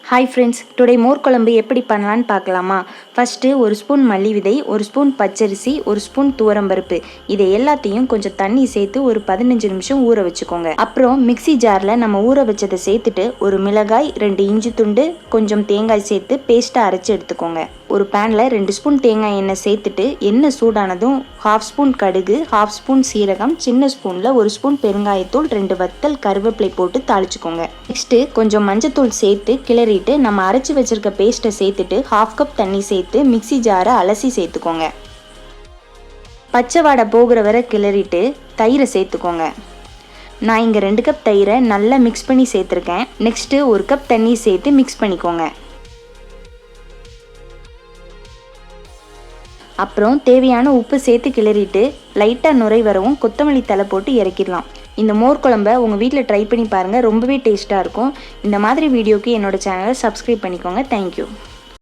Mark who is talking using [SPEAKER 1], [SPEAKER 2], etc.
[SPEAKER 1] Hi friends, today மோர் குழம்பு எப்படி பண்ணலான்னு பார்க்கலாமா? ஃபஸ்ட்டு ஒரு ஸ்பூன் மல்லி விதை, ஒரு ஸ்பூன் பச்சரிசி, ஒரு ஸ்பூன் துவரம்பருப்பு, இதை எல்லாத்தையும் கொஞ்சம் தண்ணி சேர்த்து ஒரு 15 நிமிஷம் ஊற வச்சுக்கோங்க. அப்புறம் மிக்சி ஜாரில் நம்ம ஊற வச்சதை சேர்த்துட்டு ஒரு மிளகாய், 2 இஞ்சி துண்டு, கொஞ்சம் தேங்காய் சேர்த்து பேஸ்ட்டாக அரைச்சி எடுத்துக்கோங்க. ஒரு பேனில் 2 ஸ்பூன் தேங்காய் எண்ணெய் சேர்த்துட்டு எண்ணெய் சூடானதும் 1/2 ஸ்பூன் கடுகு, 1/2 ஸ்பூன் சீரகம், சின்ன ஸ்பூனில் 1 ஸ்பூன் பெருங்காயத்தூள், 2 வத்தல் கருவேப்பிலை போட்டு தாளிச்சுக்கோங்க. நெக்ஸ்ட்டு கொஞ்சம் மஞ்சத்தூள் சேர்த்து கிளறிட்டு நம்ம அரைச்சி வச்சிருக்க பேஸ்ட்டை சேர்த்துட்டு 1/2 கப் தண்ணி சேர்த்து மிக்சி ஜாரை அலசி சேர்த்துக்கோங்க. பச்சை வாடை போகிற வரை கிளறிட்டு தயிரை சேர்த்துக்கோங்க. நான் இங்கே 2 கப் தயிரை நல்லா மிக்ஸ் பண்ணி சேர்த்துருக்கேன். நெக்ஸ்ட்டு 1 கப் தண்ணி சேர்த்து மிக்ஸ் பண்ணிக்கோங்க. அப்புறம் தேவையான உப்பு சேர்த்து கிளறிட்டு லைட்டாக நுரை வரவும் கொத்தமல்லி தழை போட்டு இறக்கிடலாம். இந்த மோர் குழம்பை உங்கள் வீட்டில் ட்ரை பண்ணி பாருங்கள், ரொம்பவே டேஸ்ட்டாக இருக்கும். இந்த மாதிரி வீடியோக்கு என்னோடய சேனலை சப்ஸ்கிரைப் பண்ணிக்கோங்க. தேங்க்யூ.